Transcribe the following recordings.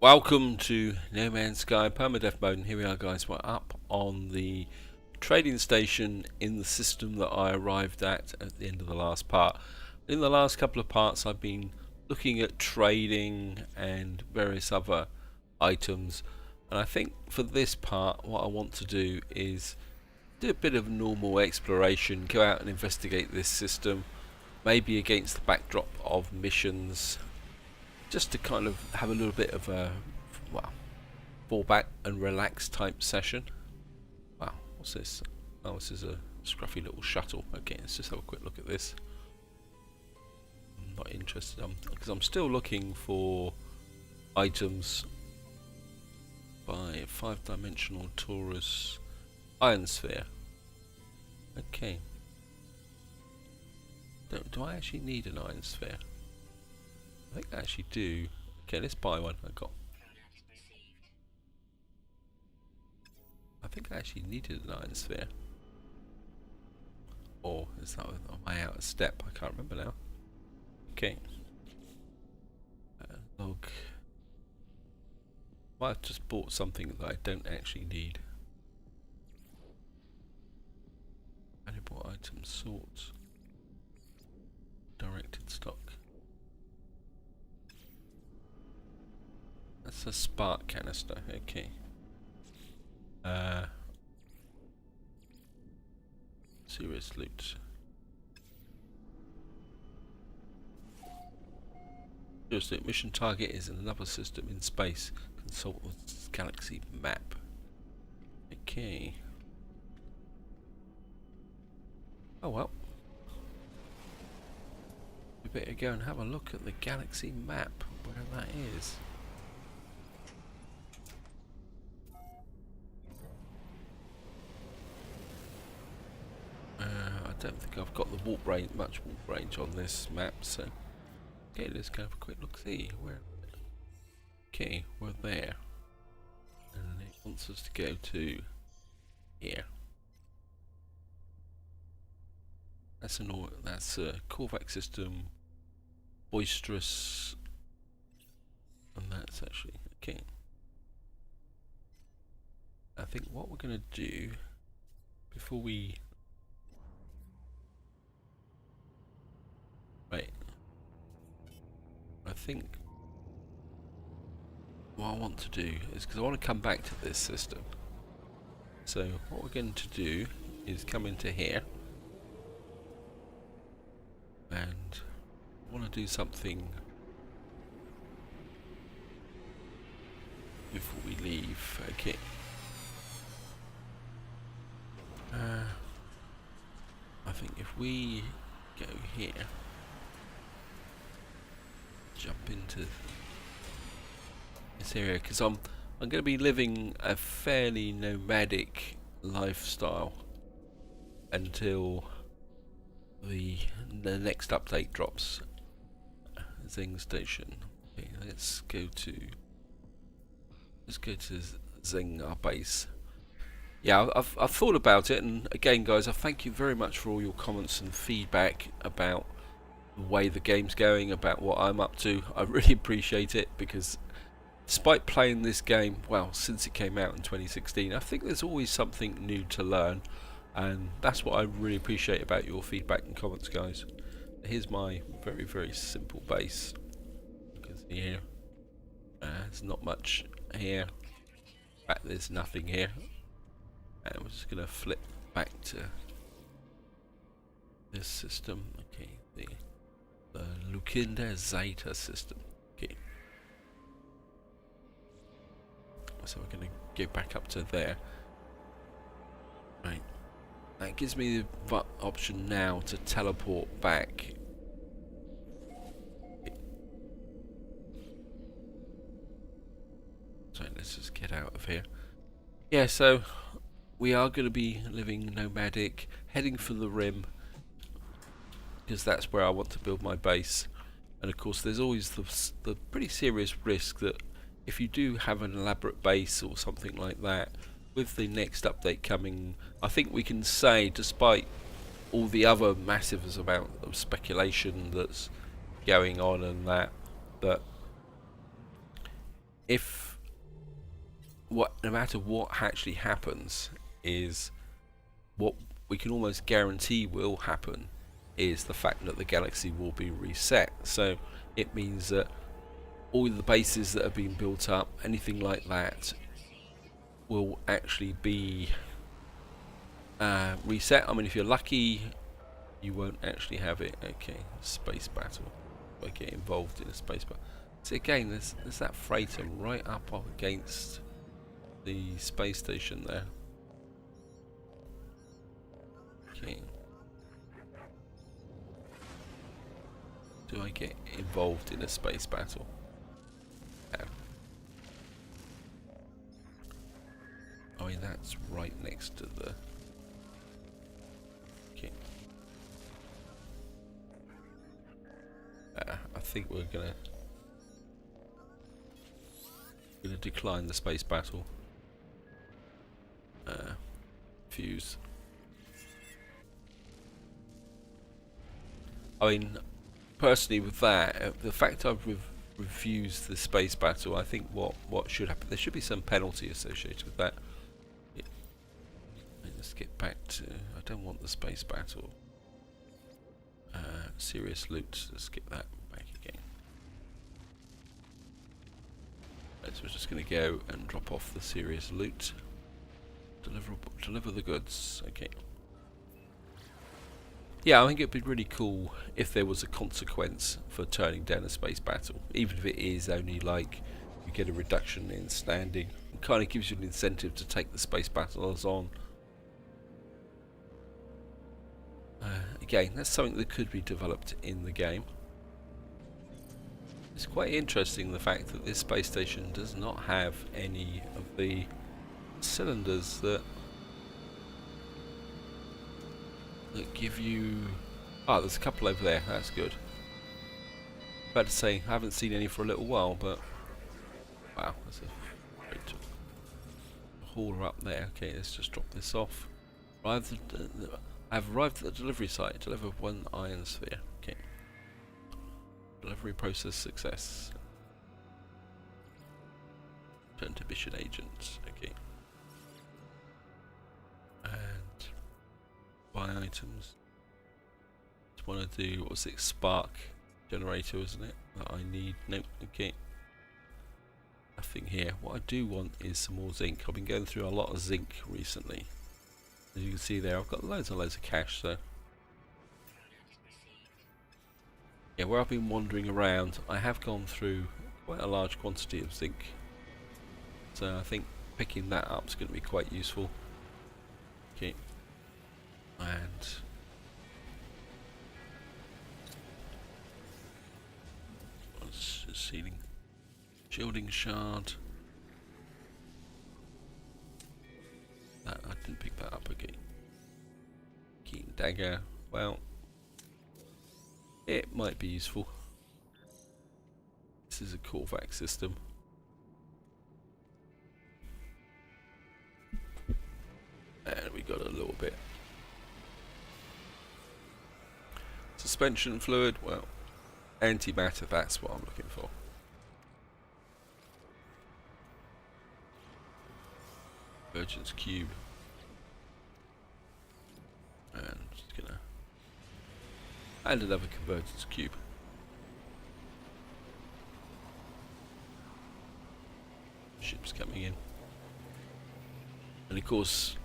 Welcome to No Man's Sky Permadeath mode, and here we are, guys. We're up on the trading station in the system that I arrived at the end of the last part. In the last couple of parts I've been looking at trading and various other items, and I think for this part what I want to do is do a bit of normal exploration, go out and investigate this system, maybe against the backdrop of missions, just to kind of have a little bit of a, well, fall back and relax type session. Wow, what's this? Oh, this is a scruffy little shuttle. Okay, let's just have a quick look at this. I'm not interested, because I'm still looking for items by 5-dimensional Taurus iron sphere. Okay. Do I actually need an iron sphere? I think I actually do. Okay, let's buy one. I think I actually needed an iron sphere. Or is that am I out of step? I can't remember now. Okay. Log. Well, I've just bought something that I don't actually need. Valuable item sorts. Directed stock. That's a spark canister, okay. Serious loot. Serious loot. Mission target is another system in space. Consult with galaxy map. Okay. Oh well. We better go and have a look at the galaxy map, where that is. I don't think I've got the much warp range on this map, so okay, let's go have a quick look. See where. Okay, we're there, and it wants us to go to here. That's a Korvac system, boisterous, and that's actually okay. I think what we're gonna do before we I think what I want to do is, because I want to come back to this system, so what we're going to do is come into here, and I want to do something before we leave. Okay. I think if we go here, jump into this area, because I'm going to be living a fairly nomadic lifestyle until the next update drops. Zing station. Okay, let's go to Zing, our base. Yeah, I've thought about it, and again, guys, I thank you very much for all your comments and feedback about the way the game's going, about what I'm up to. I really appreciate it, because despite playing this game, well, since it came out in 2016, I think there's always something new to learn, and that's what I really appreciate about your feedback and comments, guys. Here's my very, very simple base. You can see here, there's not much here. In fact, there's nothing here. And we're just going to flip back to this system. Okay, the Lucinda Zeta system. Okay. So we're going to go back up to there. Right. That gives me the option now to teleport back. So let's just get out of here. Yeah, so we are going to be living nomadic, heading for the rim, because that's where I want to build my base. And of course there's always the pretty serious risk that if you do have an elaborate base or something like that, with the next update coming, I think we can say, despite all the other massive amount of speculation that's going on and that if no matter what actually happens, is what we can almost guarantee will happen is the fact that the galaxy will be reset. So it means that all the bases that have been built up, anything like that, will actually be reset. I mean, if you're lucky, you won't actually have it. Okay, space battle. I get involved in a space battle. So again, there's that freighter right up against the space station there. Okay. Do I get involved in a space battle? No. I mean, that's right next to the... Okay. I think we're gonna decline the space battle. Fuse. I mean, personally, with that, the fact I've refused the space battle, I think what should happen, there should be some penalty associated with that. Yeah. Let's get back to... I don't want the space battle. Serious loot. Let's get that back again. So we're just going to go and drop off the serious loot. Deliver the goods. Okay. Yeah, I think it'd be really cool if there was a consequence for turning down a space battle, even if it is only like you get a reduction in standing. It kind of gives you an incentive to take the space battles on. Again, that's something that could be developed in the game. It's quite interesting the fact that this space station does not have any of the cylinders that give you... Oh, there's a couple over there, that's good. About to say, I haven't seen any for a little while, but... Wow, that's a great hauler up there. Okay, let's just drop this off. I've arrived at the delivery site. Deliver 1 iron sphere. Okay. Delivery process success. Turn to mission agent. Okay. And buy items. Just want to do, what was it? Spark generator, isn't it? That I need. Nope. Okay. Nothing here. What I do want is some more zinc. I've been going through a lot of zinc recently. As you can see there, I've got loads and loads of cash, so... Yeah, where I've been wandering around, I have gone through quite a large quantity of zinc. So I think picking that up is going to be quite useful. Okay. And... what's the ceiling? Shielding shard. I didn't pick that up again. Keen dagger. Well, it might be useful. This is a Korvac system. And we got a little bit. Suspension fluid. Well, antimatter. That's what I'm looking for. Virgin's cube. And just gonna add another convergence cube. Ships coming in. And of course,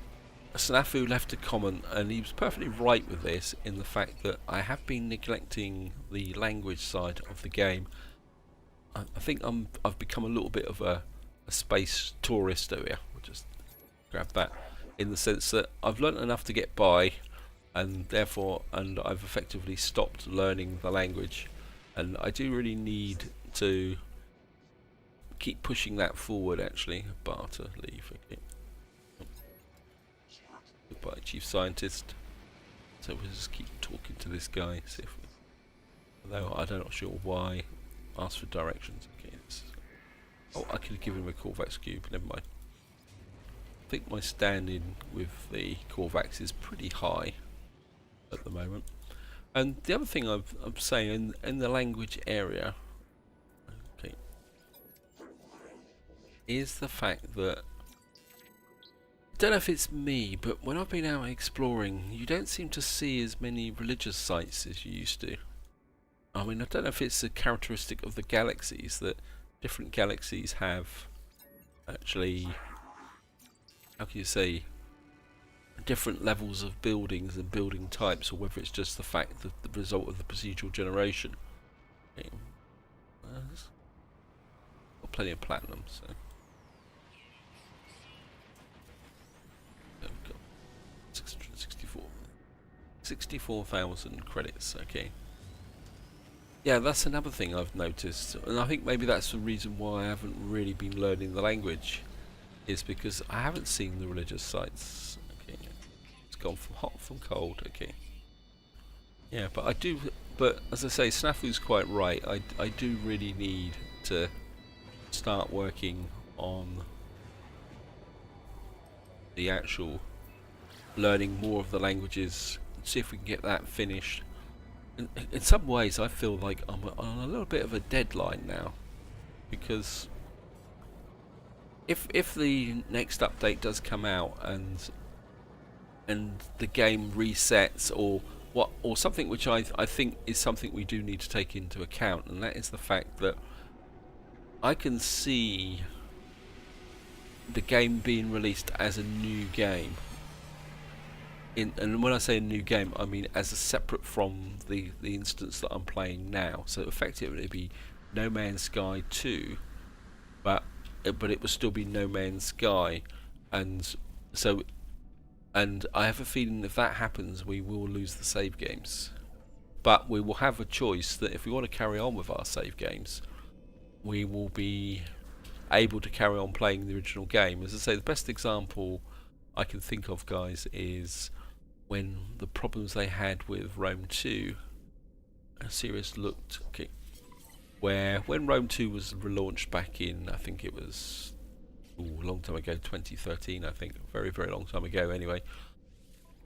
Snafu left a comment, and he was perfectly right with this, in the fact that I have been neglecting the language side of the game. I think I've become a little bit of a space tourist here. We'll just grab that, in the sense that I've learnt enough to get by, and therefore, I've effectively stopped learning the language, and I do really need to keep pushing that forward. Actually, barter, leave. Okay. Goodbye, chief scientist. So we'll just keep talking to this guy, see if we, although I'm not sure why. Ask for directions. Okay. Oh, I could have given him a Korvax cube. Never mind. I think my standing with the Korvax is pretty high at the moment. And the other thing I'm saying in the language area, okay, is the fact that I don't know if it's me, but when I've been out exploring, you don't seem to see as many religious sites as you used to. I mean, I don't know if it's a characteristic of the galaxies that different galaxies have actually, how can you say, different levels of buildings and building types, or whether it's just the fact that the result of the procedural generation. Okay. Got plenty of platinum, so. 64,000 credits, okay. Yeah, that's another thing I've noticed, and I think maybe that's the reason why I haven't really been learning the language, is because I haven't seen the religious sites. Okay, it's gone from hot from cold, okay. Yeah, but I do, but as I say, Snafu's quite right, I do really need to start working on the actual learning more of the languages, see if we can get that finished. In some ways I feel like I'm on a little bit of a deadline now, because if the next update does come out and the game resets, or something which I think is something we do need to take into account, and that is the fact that I can see the game being released as a new game. And when I say a new game, I mean as a separate from the instance that I'm playing now. So effectively it'd be No Man's Sky 2, but it would still be No Man's Sky, and I have a feeling if that happens, we will lose the save games. But we will have a choice that if we want to carry on with our save games, we will be able to carry on playing the original game. As I say, the best example I can think of, guys, is when the problems they had with Rome 2, a serious looked, okay, where when Rome 2 was relaunched back in, I think it was a long time ago, 2013, I think, very long time ago anyway,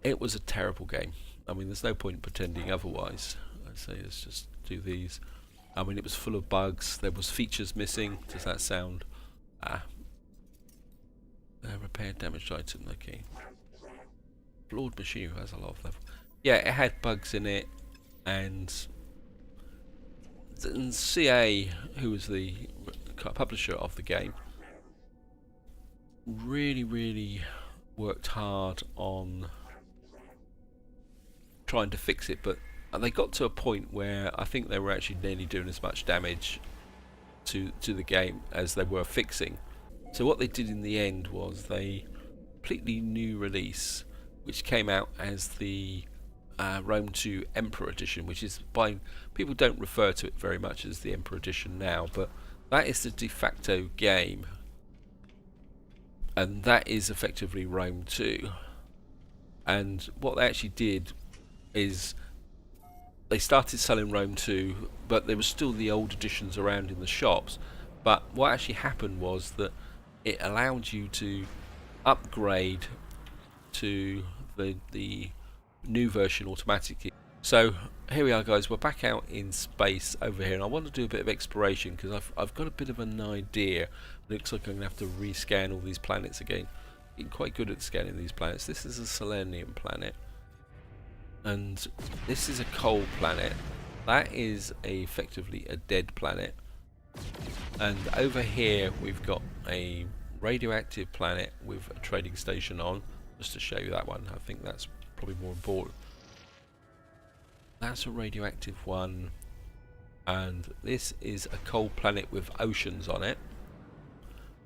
it was a terrible game. I mean, there's no point pretending otherwise. I'd say let's just do these. I mean, it was full of bugs, there was features missing. Does that sound repair damaged item, okay. Flawed machine has a lot of level. Yeah, it had bugs in it, and CA, who was the publisher of the game, really worked hard on trying to fix it, but they got to a point where I think they were actually nearly doing as much damage to the game as they were fixing. So what they did in the end was they completely new release, which came out as the Rome 2 Emperor Edition, which is people don't refer to it very much as the Emperor Edition now, but that is the de facto game, and that is effectively Rome 2. And what they actually did is they started selling Rome 2, but there was still the old editions around in the shops. But what actually happened was that it allowed you to upgrade to the new version automatically. So here we are, guys, we're back out in space over here, and I want to do a bit of exploration because I've got a bit of an idea. Looks like I'm going to have to rescan all these planets again. I'm getting quite good at scanning these planets. This is a Selenium planet, and this is a coal planet. That is effectively a dead planet. And over here we've got a radioactive planet with a trading station on. Just to show you that one, I think that's probably more important. That's a radioactive one, and this is a cold planet with oceans on it.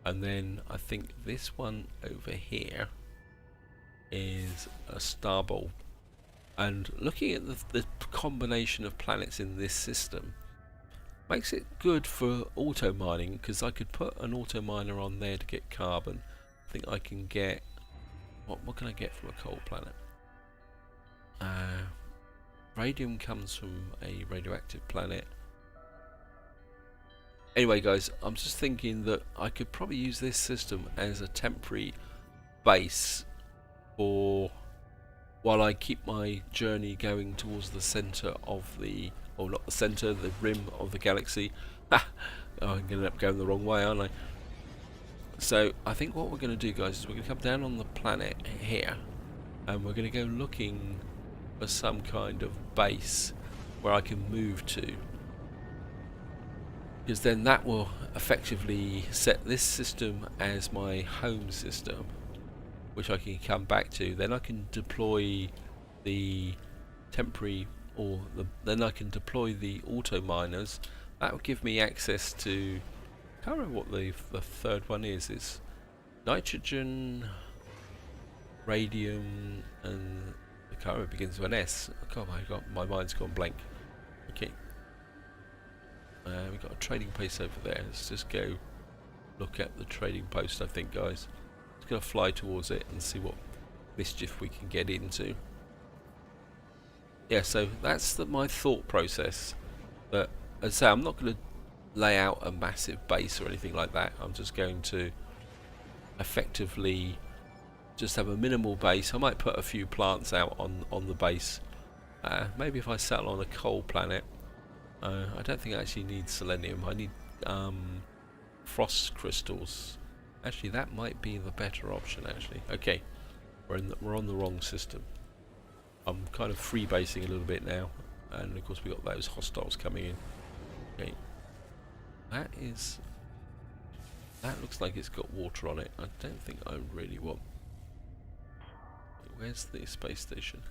And then I think this one over here is a star ball. And looking at the combination of planets in this system makes it good for auto mining, because I could put an auto miner on there to get carbon. I think I can get what can I get from a coal planet? Radium comes from a radioactive planet. Anyway, guys, I'm just thinking that I could probably use this system as a temporary base for while I keep my journey going towards the centre of the, or not the centre, the rim of the galaxy. I'm going to end up going the wrong way, aren't I? So I think what we're going to do, guys, is we're going to come down on the planet here, and we're going to go looking for some kind of base where I can move to, because then that will effectively set this system as my home system, which I can come back to. Then I can deploy the temporary, then I can deploy the auto miners. That will give me access to, I can't remember what the third one is. It's nitrogen, radium, and I can't remember, it begins with an S. Oh my god, my mind's gone blank. Okay. We've got a trading post over there. Let's just go look at the trading post, I think, guys. Just going to fly towards it and see what mischief we can get into. Yeah, so that's my thought process. But as I say, I'm not going to lay out a massive base or anything like that. I'm just going to effectively just have a minimal base. I might put a few plants out on the base. Maybe if I settle on a coal planet. I don't think I actually need selenium. I need frost crystals. Actually, that might be the better option. Actually, okay, we're on the wrong system. I'm kind of freebasing a little bit now, and of course we got those hostiles coming in. Okay, that looks like it's got water on it. I don't think I really want. Where's the space station?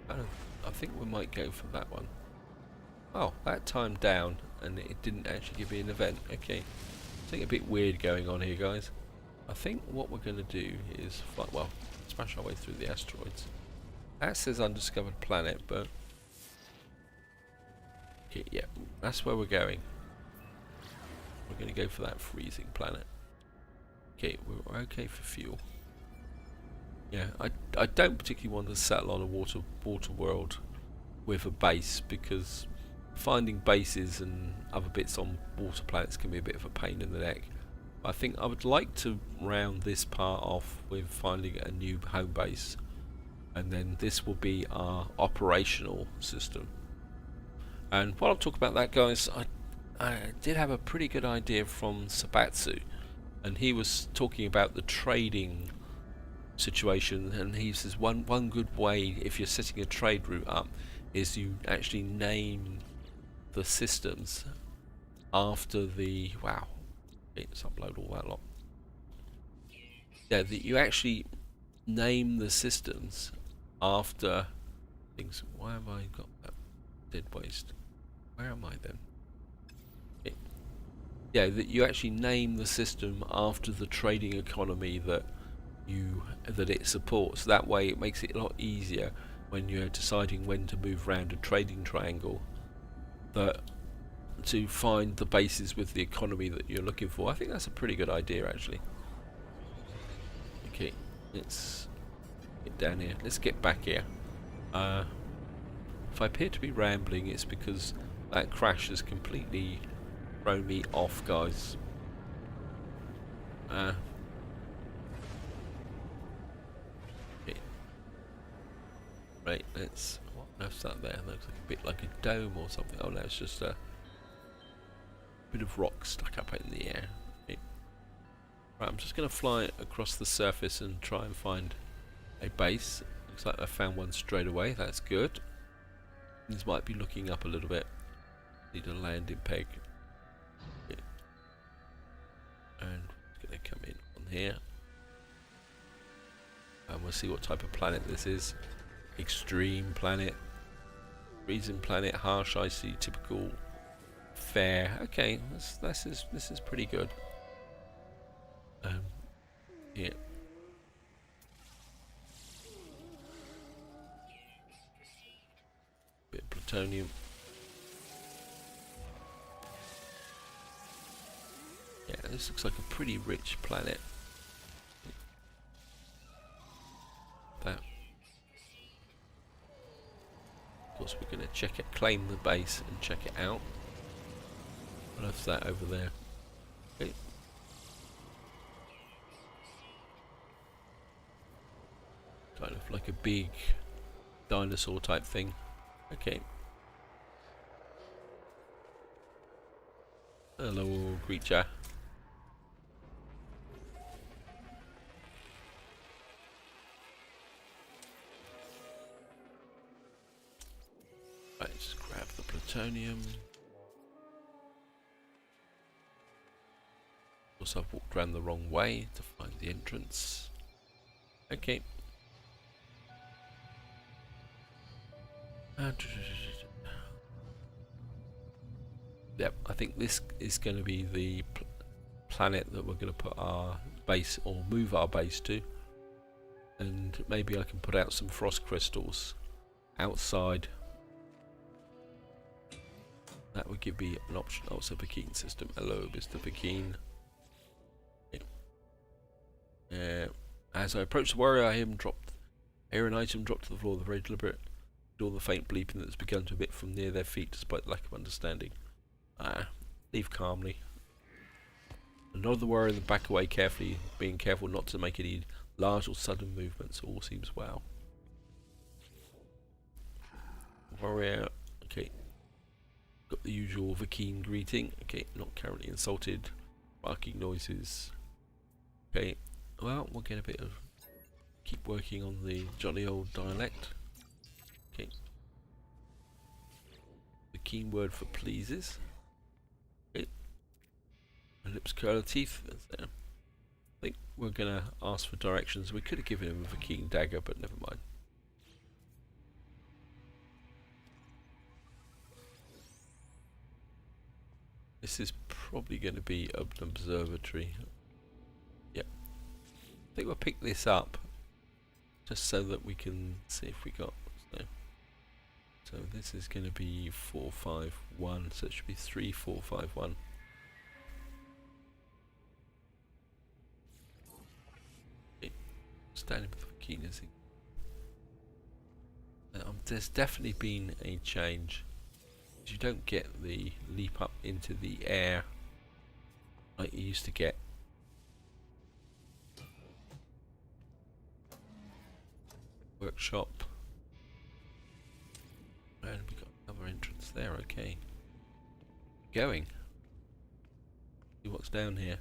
I think we might go for that one. Oh, that timed down and it didn't actually give me an event. Okay, something a bit weird going on here, guys. I think what we're going to do is smash our way through the asteroids. That says undiscovered planet, but okay, yeah, that's where we're going. We're going to go for that freezing planet. Okay, we're okay for fuel. Yeah, I don't particularly want to settle on a water world with a base, because finding bases and other bits on water planets can be a bit of a pain in the neck. I think I would like to round this part off with finding a new home base, and then this will be our operational system. And while I'm talking about that, guys, I did have a pretty good idea from Sabatsu, and he was talking about the trading situation, and he says one good way, if you're setting a trade route up, is you actually name the systems after the let's upload all that lot. Yeah, that you actually name the systems after things. Why have I got that dead waste? Where am I then? Yeah, that you actually name the system after the trading economy that it supports. That way it makes it a lot easier when you're deciding when to move around a trading triangle, to find the bases with the economy that you're looking for. I think that's a pretty good idea, actually. Okay, let's get down here. Let's get back here. If I appear to be rambling, it's because that crash has completely thrown me off, guys. Right, what's that there? Looks like a bit like a dome or something. Oh no, it's just a bit of rock stuck up in the air. Okay. Right, I'm just going to fly across the surface and try and find a base. Looks like I found one straight away. That's good. These might be looking up a little bit. Need a landing peg. Okay. And it's going to come in on here. And we'll see what type of planet this is. Extreme planet, freezing planet, harsh, icy, typical, fair. Okay, this is pretty good. Yeah. Bit of plutonium. Yeah, this looks like a pretty rich planet. That. Of course, we're going to check it, claim the base and check it out. What else is that over there? Okay. Kind of like a big dinosaur type thing. Okay. Hello, creature. plutonium. Also, I've walked around the wrong way to find the entrance. Okay. Yep, I think this is going to be the planet that we're going to put our base, or move our base to. And maybe I can put out some frost crystals outside. That would give me an option. Also, Vakeen system. Hello, Mr. Vakeen. As I approach the warrior, I hear an item drop to the floor. The very deliberate, all the faint bleeping that has begun to emit from near their feet, despite the lack of understanding. Leave calmly. Another warrior and back away carefully, being careful not to make any large or sudden movements. All seems well. Warrior, okay. Got the usual Vakeen greeting. Okay, not currently insulted. Barking noises. Okay, well, we'll get a bit of. Keep working on the jolly old dialect. Okay. The keen word for pleases. Okay. Lips curl, teeth. I think we're gonna ask for directions. We could have given him a Vakeen dagger, but never mind. This is probably going to be an observatory. Yep. I think we'll pick this up just so that we can see if we got. So this is going to be 451. So it should be 3451. Okay. Standing with the key, is there's definitely been a change. You don't get the leap up into the air like you used to get. Workshop. And we got another entrance there, okay. Going. See what's down here.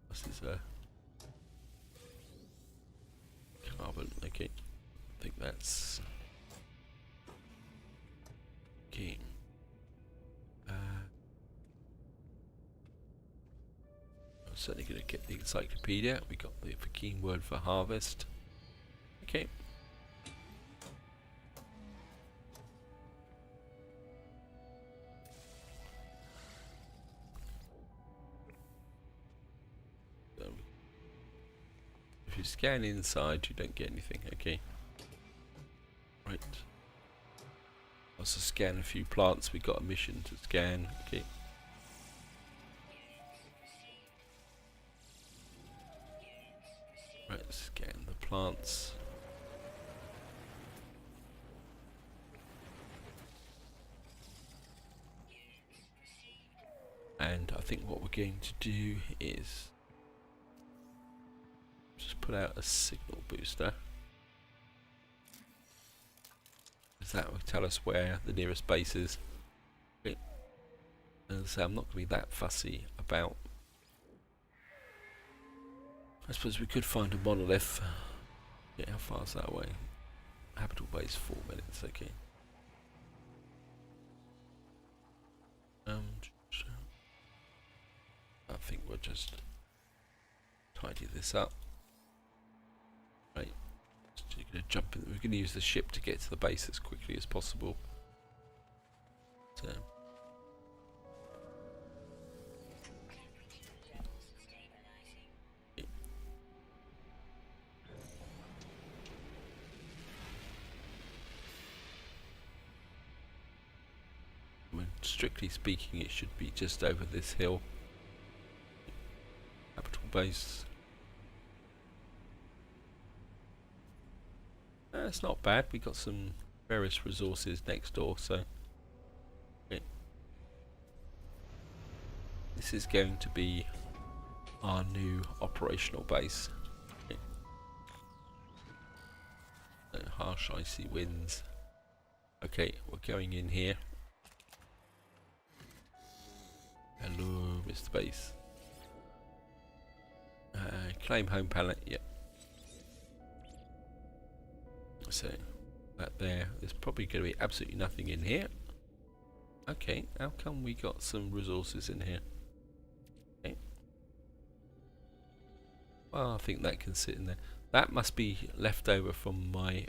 This is a carbon, okay. I think that's okay. I'm certainly going to get the encyclopedia. We got the Vakeen word for harvest. Okay. So, if you scan inside, you don't get anything. Okay. Right. Also scan a few plants. We got a mission to scan. Okay. Right, scan the plants. And I think what we're going to do is just put out a signal booster. That will tell us where the nearest base is. Okay. And so I'm not going to be that fussy about. I suppose we could find a monolith. Yeah, how far is that away? Habitable base 4 minutes. Okay. I think we'll just tidy this up. Right. You're going to jump in. We're going to use the ship to get to the base as quickly as possible. So. I mean, strictly speaking, it should be just over this hill. Capital base. It's not bad. We got some various resources next door, so okay. This is going to be our new operational base. Okay. So harsh icy winds. Okay, we're going in here. Hello, Mr. Base. Claim home palette. Yep. So That there. There's probably going to be absolutely nothing in here. Okay, how come we got some resources in here? Okay. Well, I think that can sit in there. That must be left over from my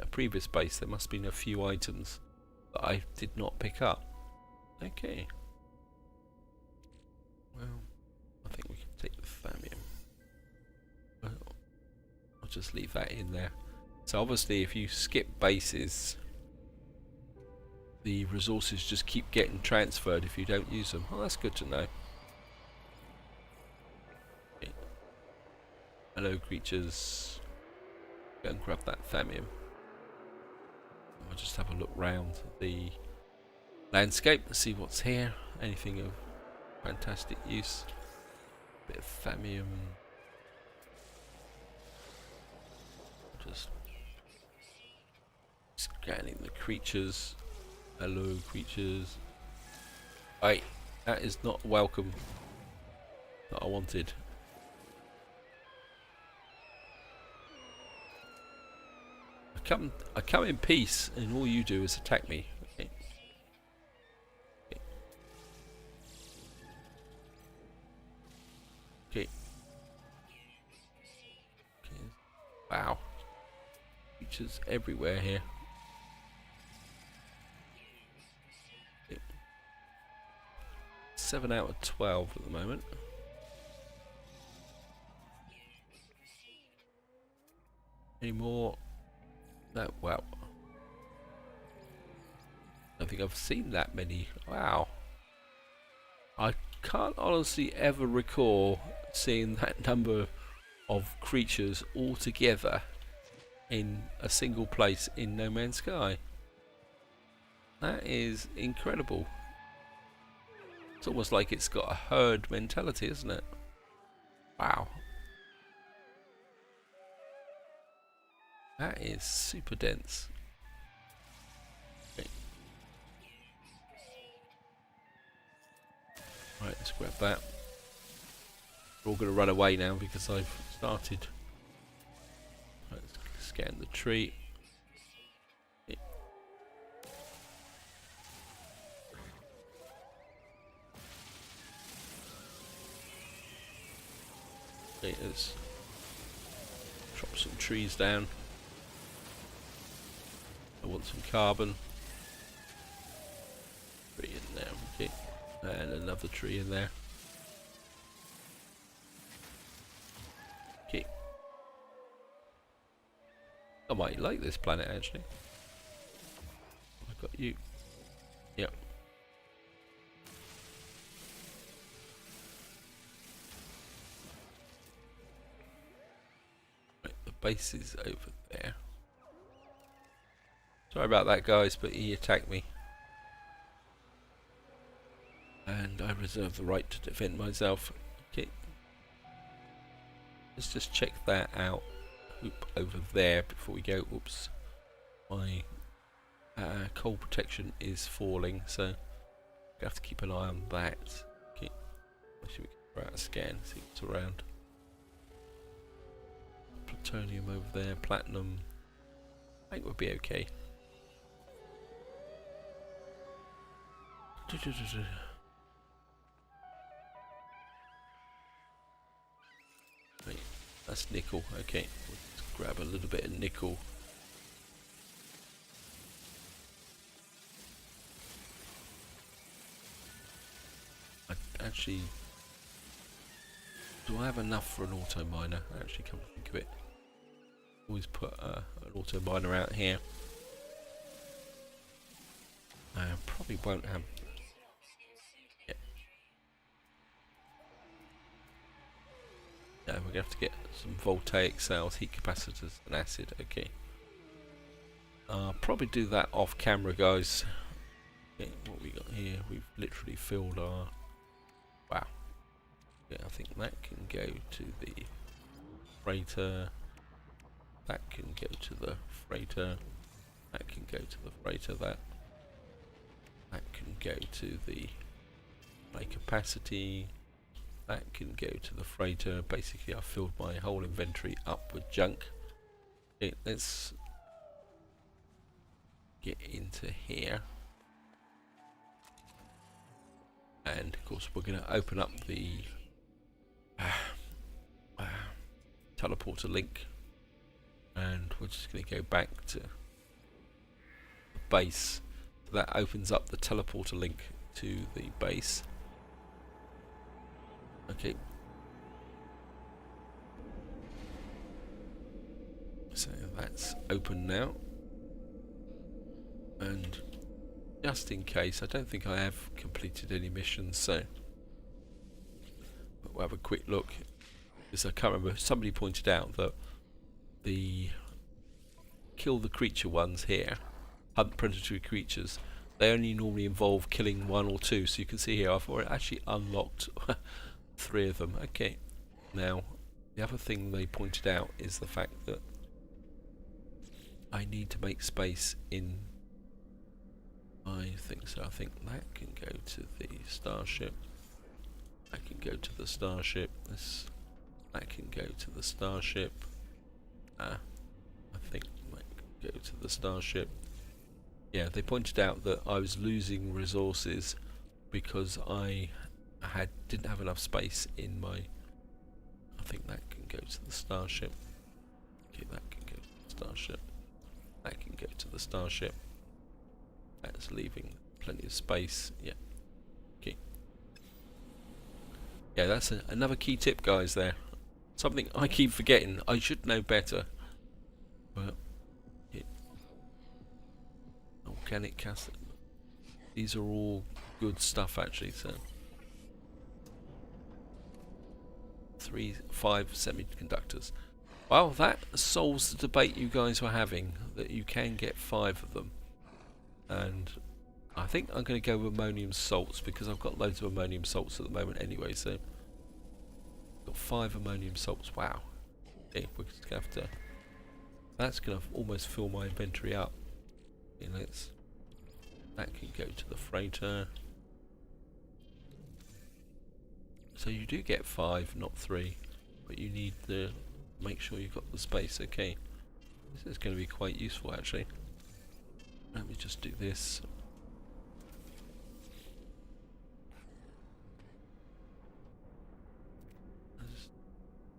previous base. There must have been a few items that I did not pick up. Okay. Well, I think we can take the thallium. Well, I'll just leave that in there. So obviously if you skip bases, the resources just keep getting transferred if you don't use them. Oh, that's good to know. Okay. Hello creatures. Go and grab that thallium. I'll just have a look round the landscape to see what's here. Anything of fantastic use. Bit of thallium. Just scanning the creatures. Hello creatures. Hey, that is not welcome that I wanted. I come in peace and all you do is attack me. Okay. Okay. Okay. Wow. Creatures everywhere here. 7 out of 12 at the moment. Any more? No, well. I don't think I've seen that many. Wow. I can't honestly ever recall seeing that number of creatures all together in a single place in No Man's Sky. That is incredible. It's almost like it's got a herd mentality, isn't it? Wow. That is super dense. Okay. Right, let's grab that. We're all going to run away now because I've started. Let's scan the tree. Okay, let's chop some trees down. I want some carbon. Tree in there, okay. And another tree in there. Okay. I might like this planet actually. I got you. Yep. Right, the base is over there. Sorry about that, guys, but he attacked me. And I reserve the right to defend myself. Okay. Let's just check that out. Oop, over there before we go. Oops. My coal protection is falling, so I have to keep an eye on that. Okay. Actually, we can throw out a scan, see what's around. Plutonium over there, platinum. I think we'll be okay. Right, that's nickel. Okay, let's grab a little bit of nickel. Actually, do I have enough for an auto miner? Actually, come to think of it, always put an auto miner out here. I probably won't have. Yeah. No, we're gonna have to get some voltaic cells, heat capacitors, and acid. Okay. I'll probably do that off camera, guys. Okay, what we got here? We've literally filled our. Wow. Yeah, I think that can go to the freighter. That can go to the freighter. That can go to the freighter. That can go to the high capacity. That can go to the freighter. Basically, I've filled my whole inventory up with junk. Okay, let's get into here. And of course we're going to open up the teleporter link, and we're just going to go back to the base. So that opens up the teleporter link to the base. Okay. So that's open now. And just in case, I don't think I have completed any missions, so we'll have a quick look. Because I can't remember, somebody pointed out that the kill the creature ones here, hunt predatory creatures, they only normally involve killing 1 or 2. So you can see here I've already actually unlocked 3 of them. Okay, now the other thing they pointed out is the fact that I need to make space in my thing. So I think that can go to the starship. That can go to the starship. That can go to the starship. I think that can go to the starship. Yeah, they pointed out that I was losing resources because I didn't have enough space in my. I think that can go to the starship. Okay, that can go to the starship. That can go to the starship. That's leaving plenty of space. Yeah. Okay. Yeah, that's another key tip, guys. There, something I keep forgetting. I should know better. But yeah. Organic acid. These are all good stuff, actually. So 5 semiconductors. Well, that solves the debate you guys were having, that you can get 5 of them. And I think I'm going to go with ammonium salts because I've got loads of ammonium salts at the moment anyway. So got 5 ammonium salts. Wow. Okay, we're just going to have to. That's going to almost fill my inventory up. Okay, that can go to the freighter. So you do get 5, not 3, but you need to make sure you've got the space. Okay, this is going to be quite useful actually. Let me just do this.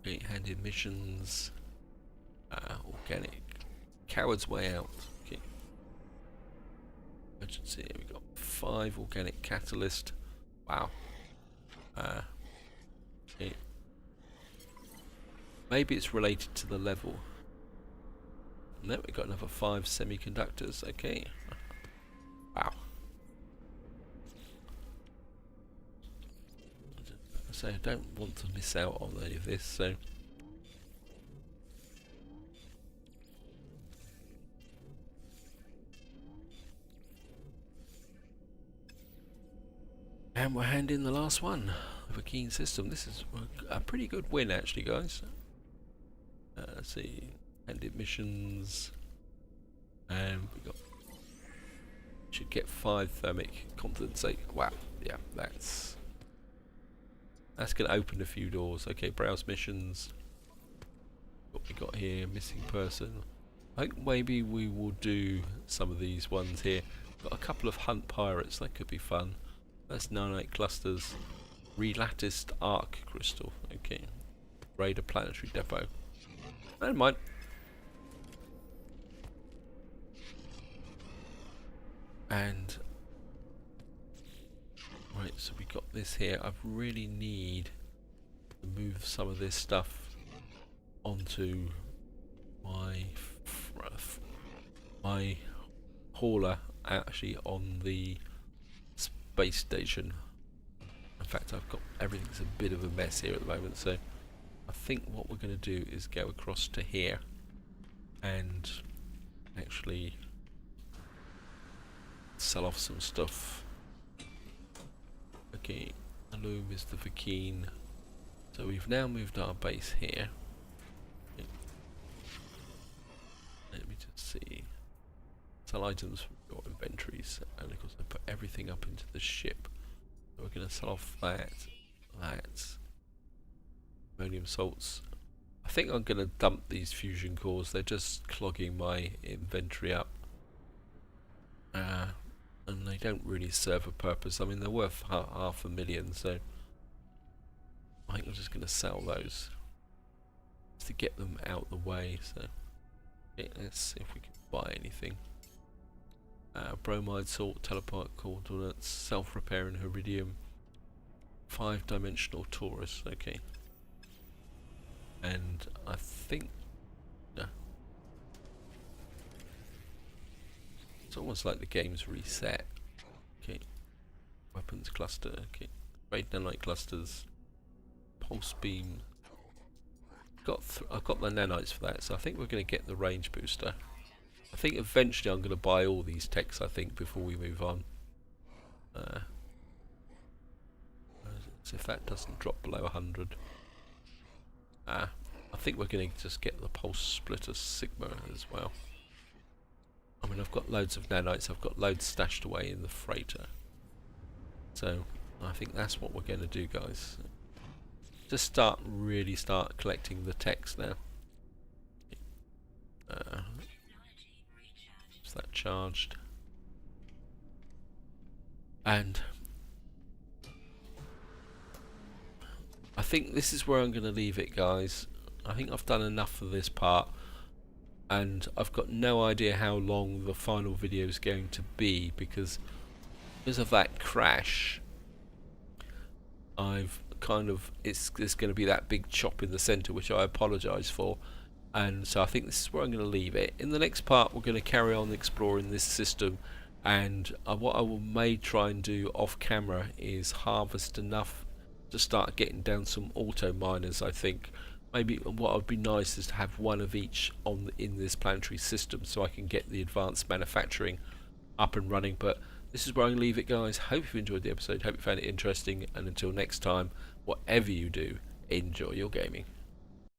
Eight-handed missions. Organic. Coward's way out. Okay. Emergency. We've got 5 organic catalyst. Wow. Okay. Maybe it's related to the level. No, we've got another 5 semiconductors. Okay. Wow. So I don't want to miss out on any of this, so and we're handing the last one of a keen system. This is a pretty good win actually, guys. Let's see. Ended missions, and we got should get 5 thermic condensate. Wow, yeah, that's going to open a few doors. Okay, browse missions. What we got here? Missing person. I think maybe we will do some of these ones here. Got a couple of hunt pirates. That could be fun. That's nanite clusters. Relatticed arc crystal. Okay. Raid a planetary depot. Never mind. And right, so we got this here. I really need to move some of this stuff onto my hauler, actually on the space station. In fact, I've got everything's a bit of a mess here at the moment, so I think what we're going to do is go across to here and actually sell off some stuff. Okay, hello Mr. Vakeen. So we've now moved our base here. Okay. Let me just see. Sell items from your inventories, and of course I put everything up into the ship. So we're going to sell off that. Ammonium salts. I think I'm going to dump these fusion cores. They're just clogging my inventory up. and they don't really serve a purpose. I mean, they're worth $500,000, so I think I'm just going to sell those just to get them out the way. So okay, let's see if we can buy anything. Bromide, salt, teleport coordinates, self-repairing iridium, 5-dimensional torus. Okay, and I think it's almost like the game's reset. Okay, weapons cluster. Okay, raid nanite clusters, pulse beam. I've got the nanites for that, so I think we're going to get the range booster. I think eventually I'm going to buy all these techs, I think, before we move on. So if that doesn't drop below 100. I think we're going to just get the pulse splitter sigma as well. I mean, I've got loads of nanites, I've got loads stashed away in the freighter. So I think that's what we're going to do, guys. Just really start collecting the techs now. Is that charged? And I think this is where I'm going to leave it, guys. I think I've done enough for this part, and I've got no idea how long the final video is going to be because of that crash. I've kind of there's going to be that big chop in the center, which I apologise for. And so I think this is where I'm going to leave it. In the next part we're going to carry on exploring this system, and what I may try and do off camera is harvest enough to start getting down some auto miners. I think maybe what would be nice is to have one of each in this planetary system so I can get the advanced manufacturing up and running. But this is where I'm going to leave it, guys. Hope you enjoyed the episode, hope you found it interesting, and until next time, whatever you do, enjoy your gaming.